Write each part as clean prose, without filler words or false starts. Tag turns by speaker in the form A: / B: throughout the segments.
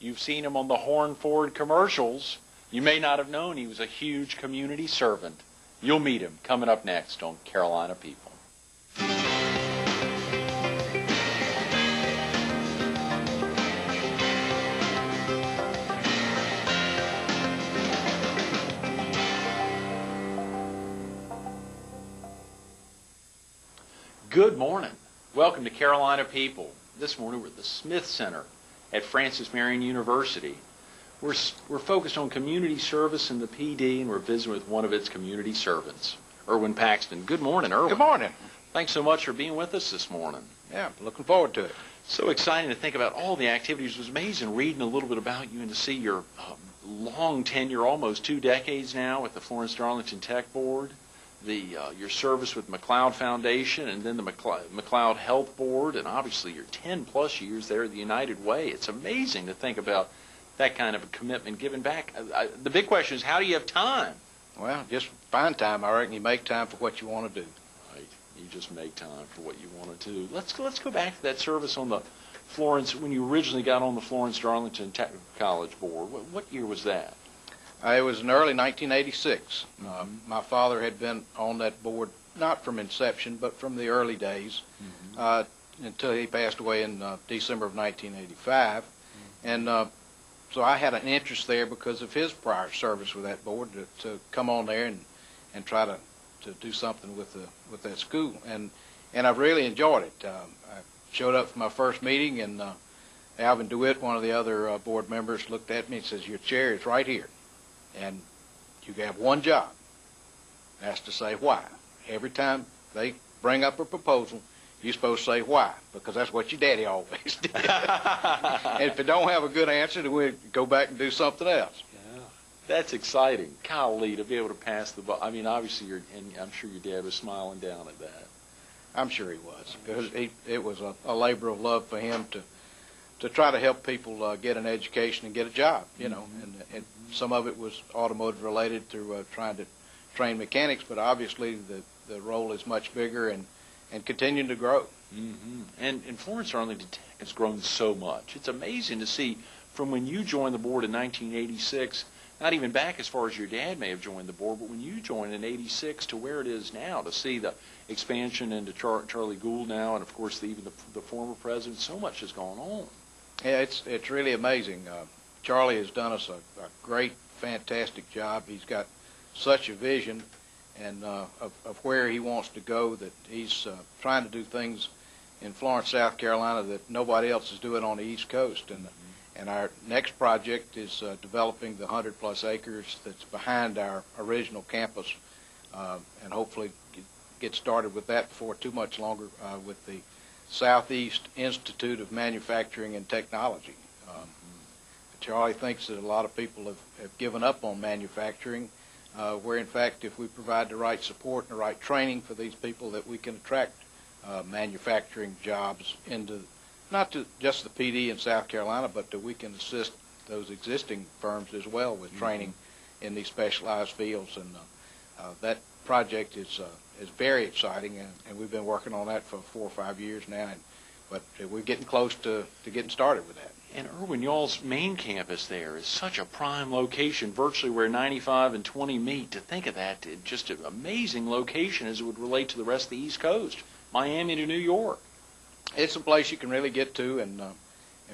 A: You've seen him on the Horn Ford commercials. You may not have known he was a huge community servant. You'll meet him coming up next on Carolina People. Good morning. Welcome to Carolina People. This morning we're at the Smith Center at Francis Marion University. We're focused on community service in the PD, and we're visiting with one of its community servants, Erwin Paxton. Good morning, Erwin.
B: Good morning.
A: Thanks so much for being with us this morning.
B: Yeah, looking forward to it.
A: So exciting to think about all the activities. It was amazing reading a little bit about you and to see your long tenure, almost 2 decades now, with the Florence Darlington Tech Board. Your service with McLeod Foundation, and then the McLeod Health Board, and obviously your 10-plus years there at the United Way. It's amazing to think about that kind of a commitment given back. The big question is, how do you have time?
B: Well, just find time. I reckon you make time for what you want to do.
A: Right. You just make time for what you want to do. Let's go back to that service on the Florence, when you originally got on the Florence Darlington Technical College Board. What year was that?
B: It was in early 1986. My father had been on that board, not from inception, but from the early days, until he passed away in December of 1985. And so I had an interest there because of his prior service with that board to come on there and try to do something with that school. And I've really enjoyed it. I showed up for my first meeting, and Alvin DeWitt, one of the other board members, looked at me and says, "Your chair is right here. And you have one job. That's to say why. Every time they bring up a proposal, you're supposed to say why, because that's what your daddy always did." And if you don't have a good answer, then we go back and do something else.
A: Yeah, that's exciting. Golly, to be able to pass the ball. I mean, obviously, and I'm sure your dad was smiling down at that.
B: I'm sure he was, because it was a labor of love for him to try to help people get an education and get a job, you know. And some of it was automotive related through trying to train mechanics, but obviously the role is much bigger and continuing to grow.
A: And Florence Darlington Tech has grown so much. It's amazing to see from when you joined the board in 1986, not even back as far as your dad may have joined the board, but when you joined in 86 to where it is now, to see the expansion into Charlie Gould now, and of course even the former president. So much has gone on.
B: Yeah, it's really amazing. Charlie has done us a great, fantastic job. He's got such a vision and of where he wants to go, that he's trying to do things in Florence, South Carolina that nobody else is doing on the East Coast. And our next project is developing the 100-plus acres that's behind our original campus, and hopefully get started with that before too much longer with the Southeast Institute of Manufacturing and Technology. Charlie thinks that a lot of people have given up on manufacturing, where in fact if we provide the right support and the right training for these people, that we can attract manufacturing jobs into not to just the PD in South Carolina, but that we can assist those existing firms as well with training in these specialized fields. And that project is very exciting, and we've been working on that for 4 or 5 years now, but we're getting close to getting started with that.
A: And Erwin, y'all's main campus there is such a prime location, virtually where 95 and 20 meet. To think of that, just an amazing location as it would relate to the rest of the East Coast, Miami to New York.
B: It's a place you can really get to, and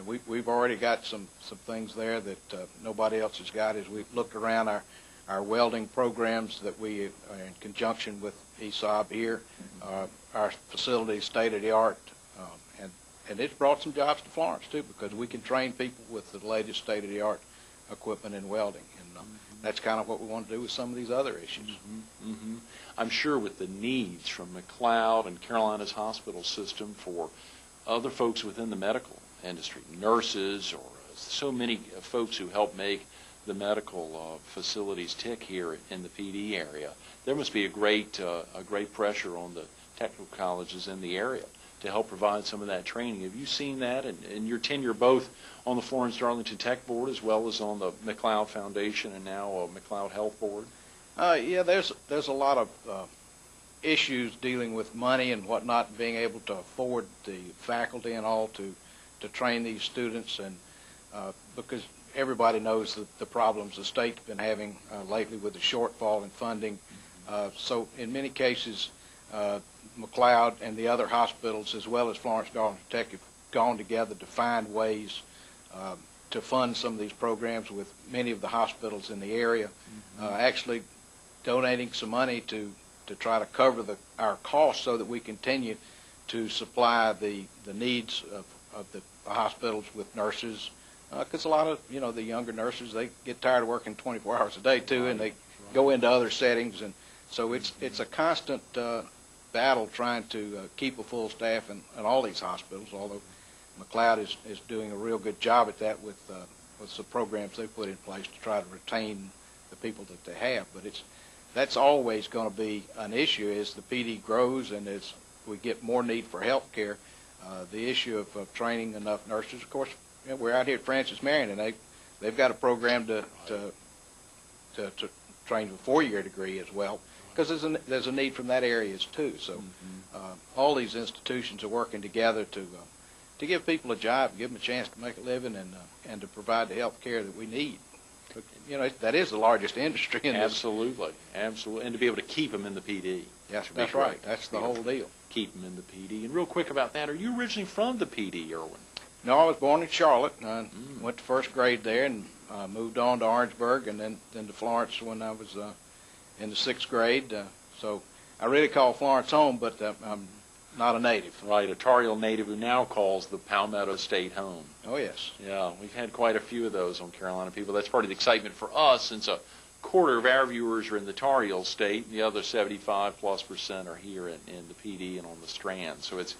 B: we've already got some things there that nobody else has got. As we've looked around our welding programs that we are in conjunction with ESOB here, our facility is state-of-the-art, and it's brought some jobs to Florence too, because we can train people with the latest state-of-the-art equipment in welding, and that's kind of what we want to do with some of these other issues.
A: I'm sure with the needs from McLeod and Carolina's hospital system for other folks within the medical industry, nurses, or so many folks who help make the medical facilities tick here in the PD area, there must be a great pressure on the technical colleges in the area to help provide some of that training. Have you seen that in your tenure both on the Florence Darlington Tech Board as well as on the McLeod Foundation and now McLeod Health Board?
B: Yeah, there's a lot of issues dealing with money and whatnot, being able to afford the faculty and all to train these students, and because everybody knows the problems the state's been having lately with the shortfall in funding. So in many cases, McLeod and the other hospitals, as well as Florence Darlington Tech, have gone together to find ways to fund some of these programs with many of the hospitals in the area, actually donating some money to try to cover our costs so that we continue to supply the needs of the hospitals with nurses. Because a lot of, the younger nurses, they get tired of working 24 hours a day too, and they go into other settings. And so it's a constant battle trying to keep a full staff in all these hospitals, although McLeod is doing a real good job at that with some programs they put in place to try to retain the people that they have. But that's always going to be an issue as the PD grows and as we get more need for health care. The issue of training enough nurses, of course, we're out here at Francis Marion, and they've got a program to train to a 4-year degree as well, because there's a need from that area too. So all these institutions are working together to give people a job, give them a chance to make a living, and to provide the health care that we need. That is the largest industry in this.
A: Absolutely, and to be able to keep them in the PD.
B: Yes, that's right. That's the whole deal.
A: Keep them in the PD. And real quick about that, are you originally from the PD, Erwin?
B: No, I was born in Charlotte. I went to first grade there and moved on to Orangeburg and then to Florence when I was in the 6th grade. So I really call Florence home, but I'm not a native.
A: Right, a Tar Heel native who now calls the Palmetto State home.
B: Oh, yes.
A: Yeah, we've had quite a few of those on Carolina People. That's part of the excitement for us, since a quarter of our viewers are in the Tar Heel State, and the other 75+% are here in the PD and on the Strand. So it's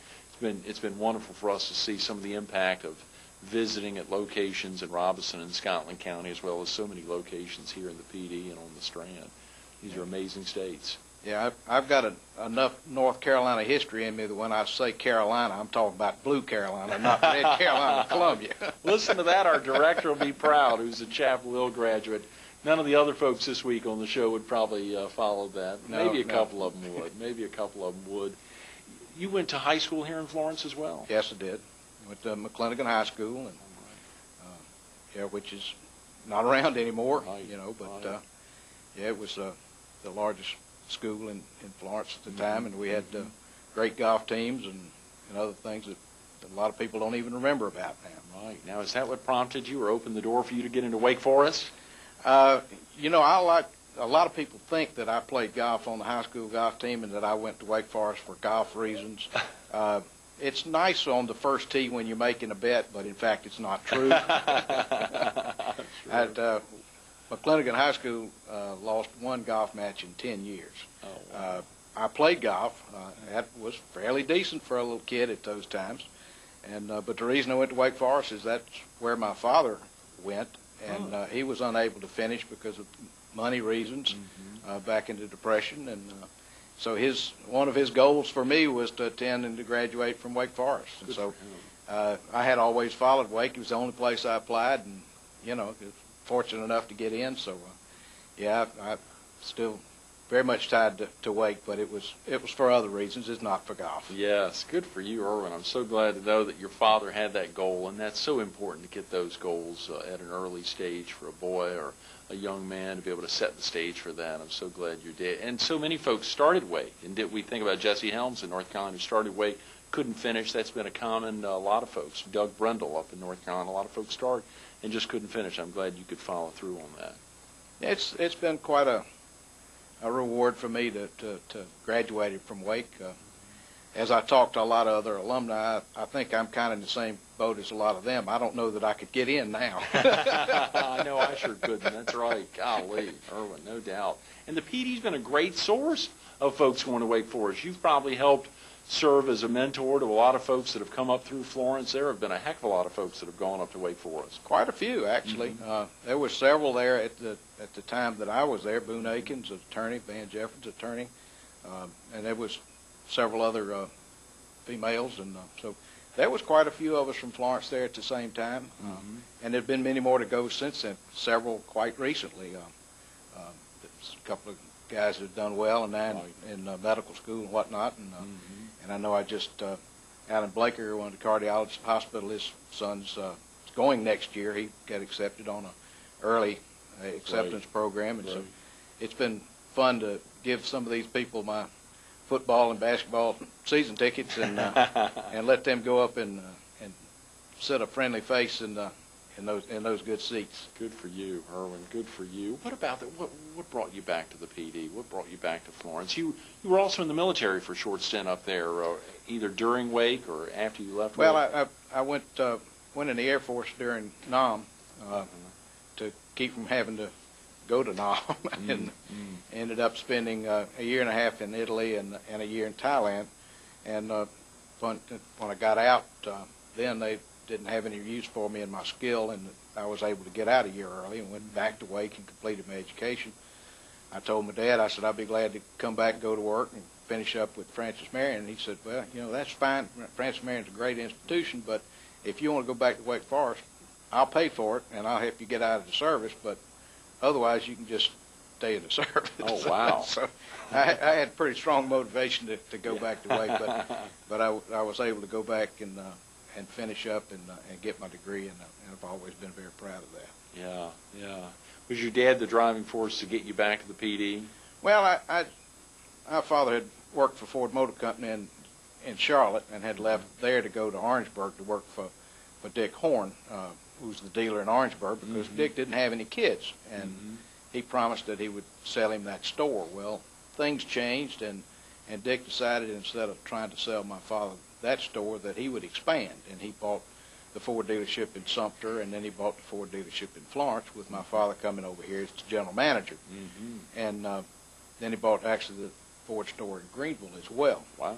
A: been wonderful for us to see some of the impact of visiting at locations in Robeson and Scotland County, as well as so many locations here in the PD and on the Strand. These are amazing states.
B: Yeah, I've got enough North Carolina history in me that when I say Carolina, I'm talking about blue Carolina, not red Carolina, Columbia.
A: Listen to that. Our director will be proud, who's a Chapel Hill graduate. None of the other folks this week on the show would probably follow that. Maybe a couple of them would. Maybe a couple of them would. You went to high school here in Florence as well?
B: Yes, I did. I went to McClinigan High School, and which is not around anymore, but it was the largest school in Florence at the time, and we had great golf teams and other things that a lot of people don't even remember about now.
A: Right. Now, is that what prompted you or opened the door for you to get into Wake Forest?
B: A lot of people think that I played golf on the high school golf team and that I went to Wake Forest for golf reasons. It's nice on the first tee when you're making a bet, but in fact it's not true. At McClinigan High School, lost one golf match in 10 years.
A: Oh, wow.
B: I played golf. That was fairly decent for a little kid at those times. But the reason I went to Wake Forest is that's where my father went, and he was unable to finish because of money reasons back in the Depression. And so one of his goals for me was to attend and to graduate from Wake Forest. And so I had always followed Wake. It was the only place I applied, and, was fortunate enough to get in. So, I'm still very much tied to Wake, but it was for other reasons. It's not for golf.
A: Yes, good for you, Erwin. I'm so glad to know that your father had that goal, and that's so important to get those goals at an early stage for a boy or a young man to be able to set the stage for that. I'm so glad you did. And so many folks started Wake, and we think about Jesse Helms in North Carolina who started Wake, couldn't finish. That's been a common, a lot of folks. Doug Brendel up in North Carolina, a lot of folks start and just couldn't finish. I'm glad you could follow through on that.
B: It's been quite a reward for me to graduate from Wake. As I talk to a lot of other alumni, I think I'm kind of in the same boat as a lot of them. I don't know that I could get in now.
A: I know I sure couldn't. That's right. Golly, Erwin, no doubt. And the PD's been a great source of folks going to Wake Forest. You've probably helped serve as a mentor to a lot of folks that have come up through Florence. There have been a heck of a lot of folks that have gone up to Wake Forest.
B: Quite a few, actually. There were several there at the time that I was there. Boone Akins, attorney, Van Jeffers, attorney, and there was several other females, and so there was quite a few of us from Florence there at the same time, and there have been many more to go since then, several quite recently. A couple of guys that have done well and now in medical school and whatnot, and I know I just Alan Blaker, one of the cardiologists at the hospital, his son's going next year. He got accepted on a early acceptance program, and so it's been fun to give some of these people my football and basketball season tickets and and let them go up and set a friendly face in those good seats.
A: Good for you, Erwin. Good for you. What about what brought you back to the PD? What brought you back to Florence? You were also in the military for a short stint up there, either during Wake or after you left.
B: Well,
A: Wake.
B: I went in the Air Force during NOM to keep from having to go to NOM, and ended up spending a year and a half in Italy and a year in Thailand. And when I got out, then they didn't have any use for me and my skill, and I was able to get out a year early and went back to Wake and completed my education. I told my dad, I said, I'd be glad to come back and go to work and finish up with Francis Marion. And he said, well, that's fine. Francis Marion's a great institution, but if you want to go back to Wake Forest, I'll pay for it, and I'll help you get out of the service, but otherwise you can just stay in the service.
A: Oh, wow.
B: So I had pretty strong motivation to go back to Wake, but I was able to go back and finish up and get my degree, and I've always been very proud of that.
A: Yeah, yeah. Was your dad the driving force to get you back to the PD?
B: Well, my father had worked for Ford Motor Company in Charlotte and had left there to go to Orangeburg to work for Dick Horn, who's the dealer in Orangeburg, because Dick didn't have any kids, and he promised that he would sell him that store. Well, things changed, and Dick decided instead of trying to sell my father that store that he would expand, and he bought the Ford dealership in Sumter, and then he bought the Ford dealership in Florence, with my father coming over here as the general manager. And then he bought actually the Ford store in Greenville as well.
A: Wow.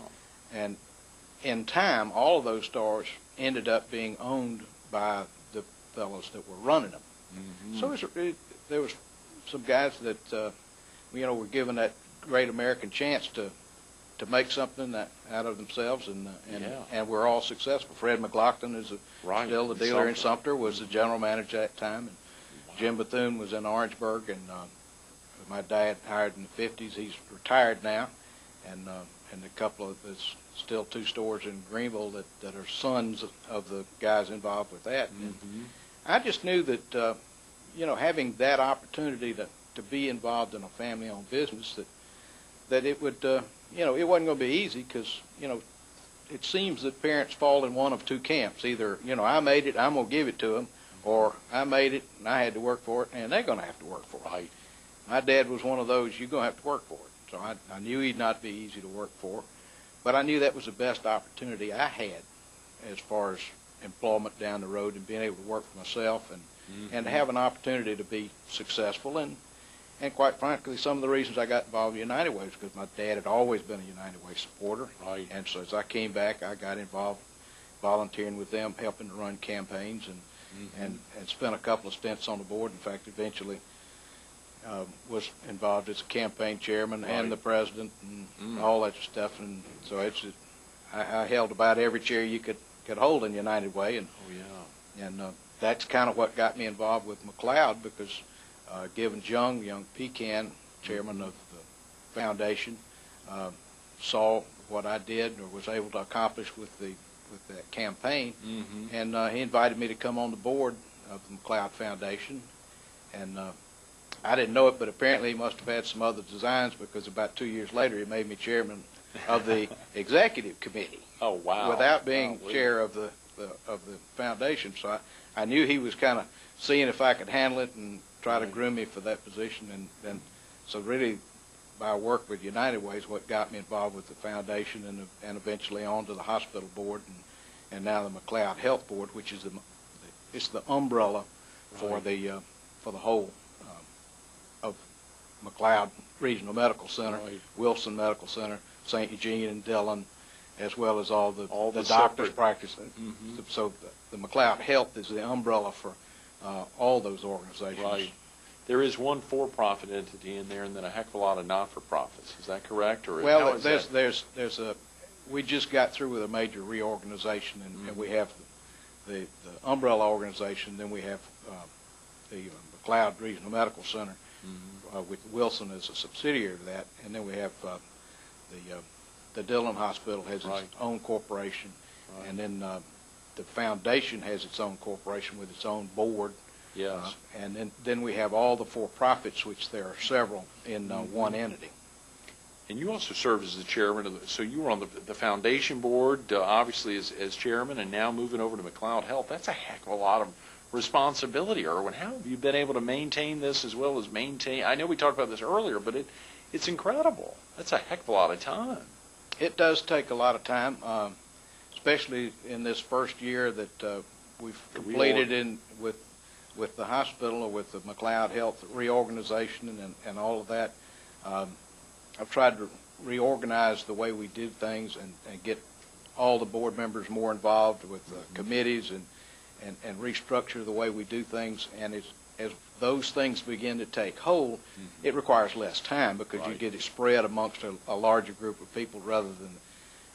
B: And in time, all of those stores ended up being owned by the fellows that were running them. So there was some guys that were given that great American chance to make something out of themselves, and we're all successful. Fred McLaughlin is still the dealer in Sumter, was the general manager at that time, and Jim Bethune was in Orangeburg, and my dad hired in the 50s. He's retired now, and a couple of there's still 2 stores in Greenville that are sons of the guys involved with that. And I just knew that having that opportunity to be involved in a family-owned business, that it would it wasn't going to be easy, because it seems that parents fall in one of 2 camps. Either I made it, I'm going to give it to them, or I made it and I had to work for it, and they're going to have to work for it.
A: Right.
B: My dad was one of those, you're going to have to work for it. So I knew he'd not be easy to work for, but I knew that was the best opportunity I had as far as employment down the road, and being able to work for myself and to have an opportunity to be successful. And quite frankly, some of the reasons I got involved in United Way was because my dad had always been a United Way supporter.
A: Right.
B: And so as I came back, I got involved volunteering with them, helping to run campaigns, and spent a couple of stints on the board. In fact, eventually was involved as a campaign chairman and the president and all that stuff. And so I held about every chair you could hold in United Way. And that's kind of what got me involved with McLeod, because Givens young Pecan, chairman of the foundation, saw what I did or was able to accomplish with that campaign, and he invited me to come on the board of the McLeod Foundation. And I didn't know it, but apparently he must have had some other designs, because about 2 years later he made me chairman of the executive committee.
A: Oh, wow.
B: Without being chair of the foundation. So I knew he was kind of seeing if I could handle it and try to groom me for that position. And so really my work with United Way is what got me involved with the foundation, and eventually on to the hospital board, and now the McLeod Health Board, which is the umbrella for the whole of McLeod Regional Medical Center, Wilson Medical Center, St. Eugene and Dillon, as well as all the doctors' practices. So the McLeod Health is the umbrella for all those organizations.
A: Right. There is one for-profit entity in there, and then a heck of a lot of not-for-profits. Is that correct? Or
B: well, there's a. We just got through with a major reorganization, and we have the umbrella organization. Then we have the McLeod Regional Medical Center, with Wilson as a subsidiary of that, and then we have the Dillon Hospital has its own corporation, and then the foundation has its own corporation with its own board.
A: Yes.
B: And then we have all the for-profits, which there are several in one entity.
A: And you also serve as the chairman of so you were on the foundation board, obviously as chairman, and now moving over to McLeod Health. That's a heck of a lot of responsibility, Erwin. How have you been able to maintain this as well as maintain? I know we talked about this earlier, but it's incredible. That's a heck of a lot of time.
B: It does take a lot of time, especially in this first year that we've completed with the hospital or with the McLeod Health reorganization and all of that. I've tried to reorganize the way we do things and get all the board members more involved with committees and restructure the way we do things. And as those things begin to take hold, it requires less time because you get it spread amongst a larger group of people rather than.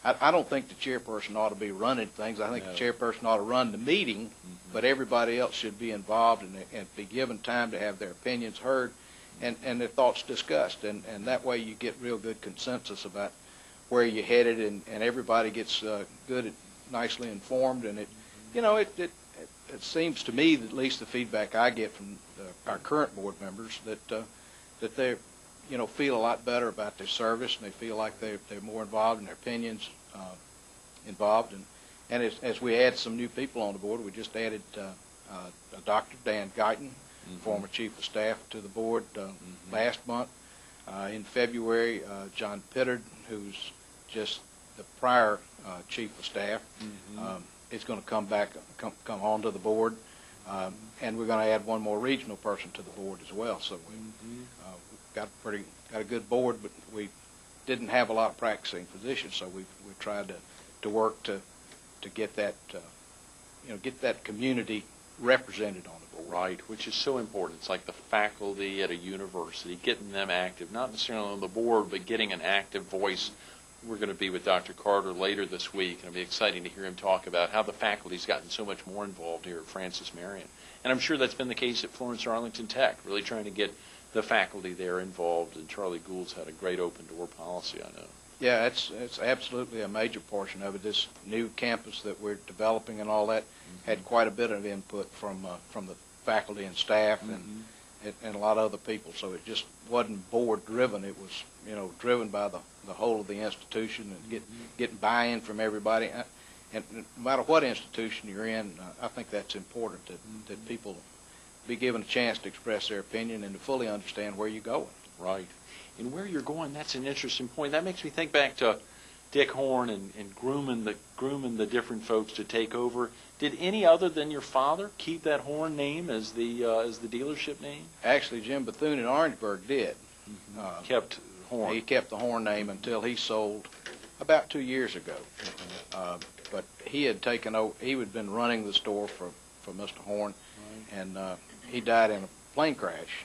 B: I don't think the chairperson ought to be running things. I think the chairperson ought to run the meeting, but everybody else should be involved and be given time to have their opinions heard and their thoughts discussed. And that way you get real good consensus about where you're headed, and everybody gets good, nicely informed. And it seems to me, that at least the feedback I get from our current board members, that they feel a lot better about their service, and they feel like they're more involved in their opinions involved. And as we add some new people on the board, we just added Dr. Dan Guyton, former chief of staff, to the board last month. In February, John Pittard, who's just the prior chief of staff, is going to come onto the board. And we're going to add one more regional person to the board as well. So we've got a good board, but we didn't have a lot of practicing physicians, so we've tried to work to get that get that community represented on the board.
A: Right, which is so important. It's like the faculty at a university, getting them active, not necessarily on the board, but getting an active voice. We're going to be with Dr. Carter later this week, and it'll be exciting to hear him talk about how the faculty's gotten so much more involved here at Francis Marion. And I'm sure that's been the case at Florence Arlington Tech, really trying to get the faculty there involved, and Charlie Gould's had a great open-door policy, I know.
B: Yeah, it's absolutely a major portion of it. This new campus that we're developing and all that had quite a bit of input from the faculty and staff and a lot of other people. So it just wasn't board-driven. It was, driven by the whole of the institution and getting buy-in from everybody. And no matter what institution you're in, I think that's important, that people be given a chance to express their opinion and to fully understand where you're going.
A: Right. And where you're going, that's an interesting point. That makes me think back to Dick Horn and grooming the different folks to take over. Did any other than your father keep that Horn name as the dealership name?
B: Actually, Jim Bethune in Orangeburg did.
A: Kept Horn.
B: He kept the Horn name until he sold about 2 years ago. But he had taken over. He had been running the store for Mr. Horn, and he died in a plane crash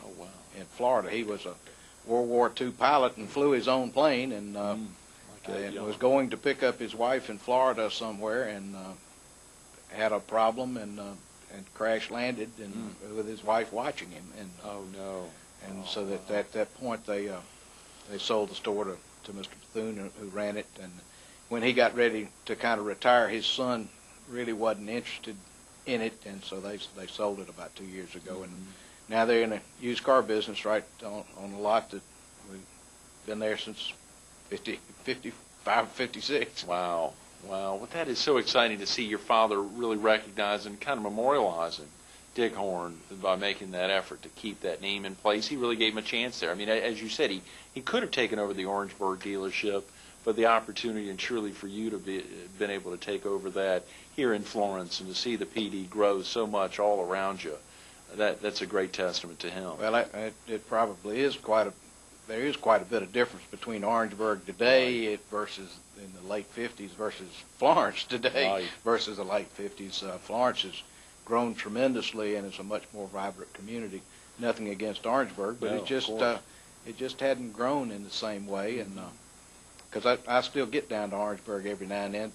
B: in Florida. He was a World War II pilot and flew his own plane, and was going to pick up his wife in Florida somewhere, and had a problem and crash landed, and with his wife watching him. And so at that point they sold the store to Mr. Bethune, who ran it. And when he got ready to kind of retire, his son really wasn't interested in it, and so they sold it about 2 years ago. And now they're in a used car business right on a lot that we've been there since 55, 56.
A: Wow. Well, that is so exciting to see your father really recognizing, kind of memorializing Dick Horn by making that effort to keep that name in place. He really gave him a chance there. I mean, as you said, he could have taken over the Orangeburg dealership, but the opportunity, and surely for you to been able to take over that here in Florence and to see the PD grow so much all around you, that's a great testament to him.
B: Well, it probably is there is quite a bit of difference between Orangeburg today versus in the late 50s versus Florence today versus the late 50s. Florence has grown tremendously, and it's a much more vibrant community. Nothing against Orangeburg, but it just hadn't grown in the same way. And because I still get down to Orangeburg every now and then,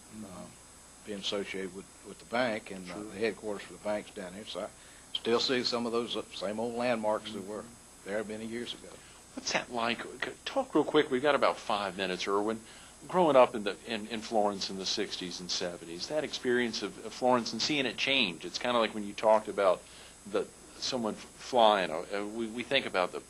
B: being associated with the bank and the headquarters for the bank's down here, so I still see some of those same old landmarks that were there many years ago.
A: What's that like? Talk real quick. We've got about 5 minutes, Erwin. growing up in Florence in the 60s and 70s, that experience of Florence and seeing it change. It's kind of like when you talked about someone flying. We think about a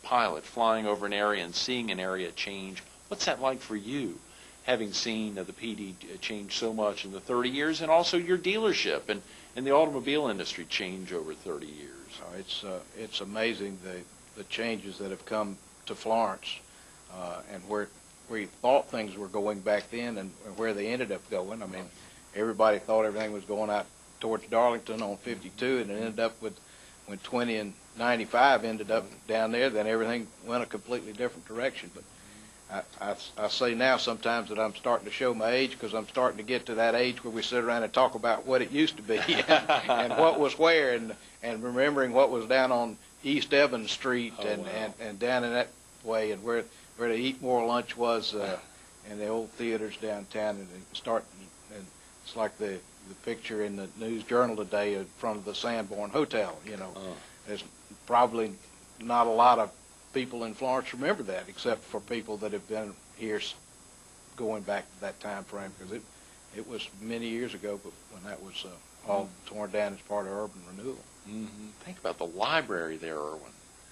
A: pilot flying over an area and seeing an area change. What's that like for you, having seen the PD change so much in the 30 years, and also your dealership and the automobile industry change over 30 years?
B: It's amazing the changes that have come to Florence, and where you thought things were going back then and where they ended up going. I mean, everybody thought everything was going out towards Darlington on 52, and it ended up with, when 20 and 95 ended up down there, then everything went a completely different direction. But I say now sometimes that I'm starting to show my age, because I'm starting to get to that age where we sit around and talk about what it used to be and what was where, and remembering what was down on East Evans Street and down in that way, and where the Eat More lunch was, and the old theaters downtown, and it's like the picture in the News Journal today in front of the Sanborn Hotel. There's probably not a lot of people in Florence remember that, except for people that have been here going back to that time frame, because it was many years ago, but when that was all torn down as part of urban renewal.
A: Mm-hmm. Think about the library there, Erwin.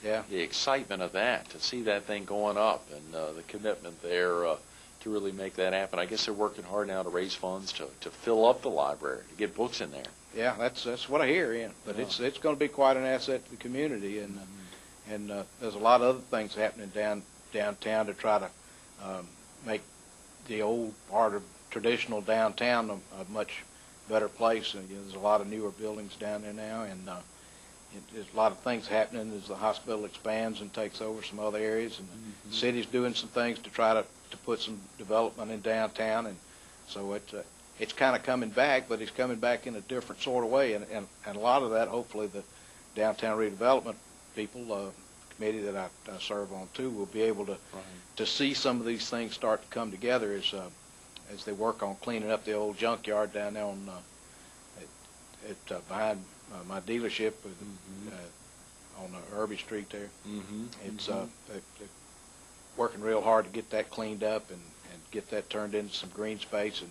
B: Yeah.
A: The excitement of that, to see that thing going up, and the commitment there to really make that happen. I guess they're working hard now to raise funds to fill up the library, to get books in there.
B: Yeah, that's what I hear. Yeah, but it's going to be quite an asset to the community, and there's a lot of other things happening downtown to try to make the old part of traditional downtown a much better place. And there's a lot of newer buildings down there now, and there's a lot of things happening as the hospital expands and takes over some other areas, and the city's doing some things to try to put some development in downtown, and so it's kind of coming back, but it's coming back in a different sort of way, and a lot of that, hopefully, the downtown redevelopment people, committee that I serve on too, will be able to see some of these things start to come together as they work on cleaning up the old junkyard down there on behind my dealership on Irby Street there. It's they're working real hard to get that cleaned up and get that turned into some green space and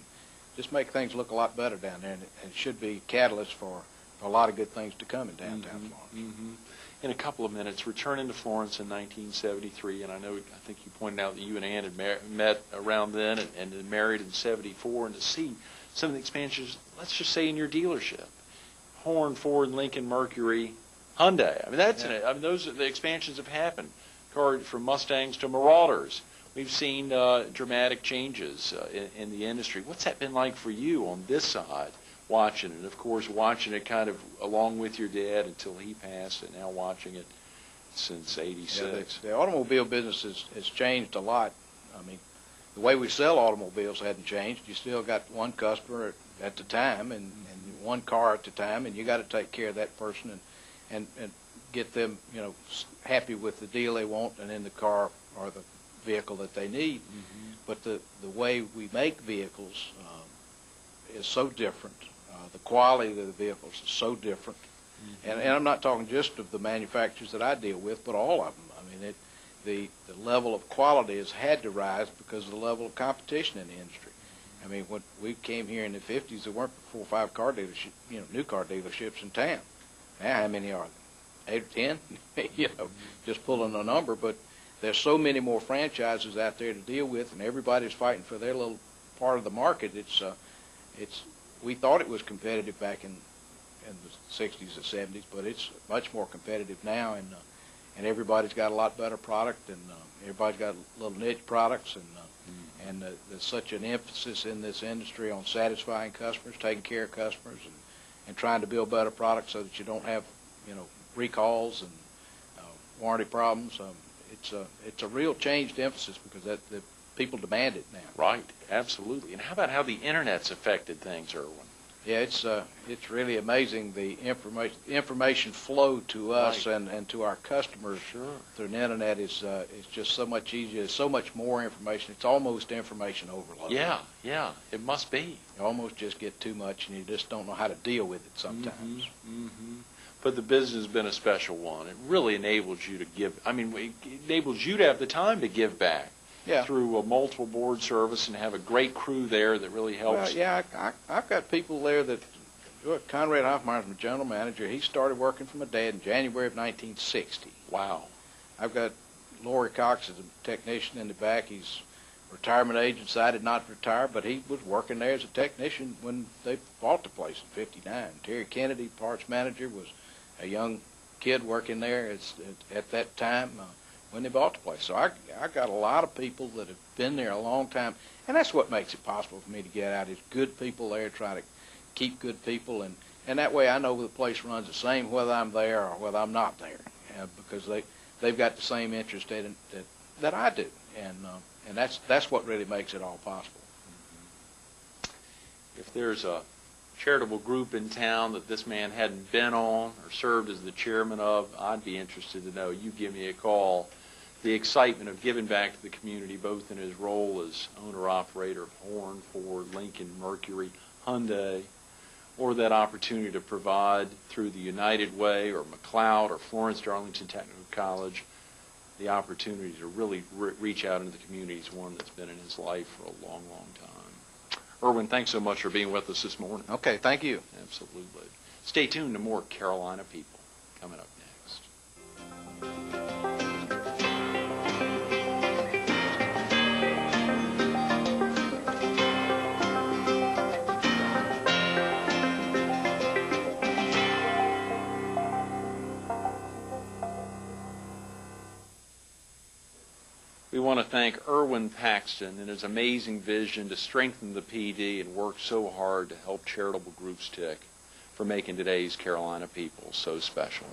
B: just make things look a lot better down there, and it should be a catalyst for a lot of good things to come in downtown Florence.
A: In a couple of minutes, returning to Florence in 1973, and I think you pointed out that you and Ann had met around then and married in 74, and to see some of the expansions, let's just say in your dealership, Horn, Ford, Lincoln, Mercury, Hyundai. I mean, those are the expansions have happened. From Mustangs to Marauders. We've seen dramatic changes in the industry. What's that been like for you on this side, watching it? Of course, watching it kind of along with your dad until he passed, and now watching it since '86.
B: Yeah, the automobile business has changed a lot. I mean, the way we sell automobiles hadn't changed. You still got one customer at the time and one car at the time, and you got to take care of that person and get them, happy with the deal they want and in the car or the vehicle that they need. But the way we make vehicles is so different. The quality of the vehicles is so different. And I'm not talking just of the manufacturers that I deal with, but all of them. I mean, the level of quality has had to rise because of the level of competition in the industry. I mean, when we came here in the 50s, there weren't 4 or 5 car dealerships, new car dealerships in town. Now, how many are there? 8 or 10, just pulling a number, but there's so many more franchises out there to deal with, and everybody's fighting for their little part of the market. We thought it was competitive back in the 60s and 70s, but it's much more competitive now, and everybody's got a lot better product, and everybody's got little niche products, and there's such an emphasis in this industry on satisfying customers, taking care of customers, and trying to build better products so that you don't have, recalls and warranty problems. It's a real changed emphasis because the people demand it now.
A: Right, absolutely. And how about how the internet's affected things, Erwin?
B: Yeah, it's really amazing the information flow to us and to our customers through the internet is just so much easier. There's so much more information. It's almost information overload.
A: Yeah, it must be.
B: You almost just get too much, and you just don't know how to deal with it sometimes.
A: But the business has been a special one. It really enables you to give. I mean, it enables you to have the time to give back.
B: Yeah.
A: through multiple board service and have a great crew there that really helps.
B: Well, yeah, I've got people there that, Conrad Hoffmeyer's my general manager. He started working for my dad in January of 1960.
A: Wow.
B: I've got Lori Cox as a technician in the back. He's retirement age, decided not to retire, but he was working there as a technician when they bought the place in '59. Terry Kennedy, parts manager, was a young kid working there at that time when they bought the place. So I got a lot of people that have been there a long time, and that's what makes it possible for me to get out is good people there, try to keep good people, and that way I know the place runs the same whether I'm there or whether I'm not there, because they've got the same interest in it that I do, and that's what really makes it all possible.
A: If there's a charitable group in town that this man hadn't been on or served as the chairman of, I'd be interested to know. You give me a call. The excitement of giving back to the community, both in his role as owner-operator of Horn, Ford, Lincoln, Mercury, Hyundai, or that opportunity to provide through the United Way or McLeod or Florence Darlington Technical College, the opportunity to really reach out into the community is one that's been in his life for a long, long time. Erwin, thanks so much for being with us this morning.
B: Okay, thank you.
A: Absolutely. Stay tuned to more Carolina People coming up next. We want to thank Erwin Paxton and his amazing vision to strengthen the PD and work so hard to help charitable groups tick for making today's Carolina People so special.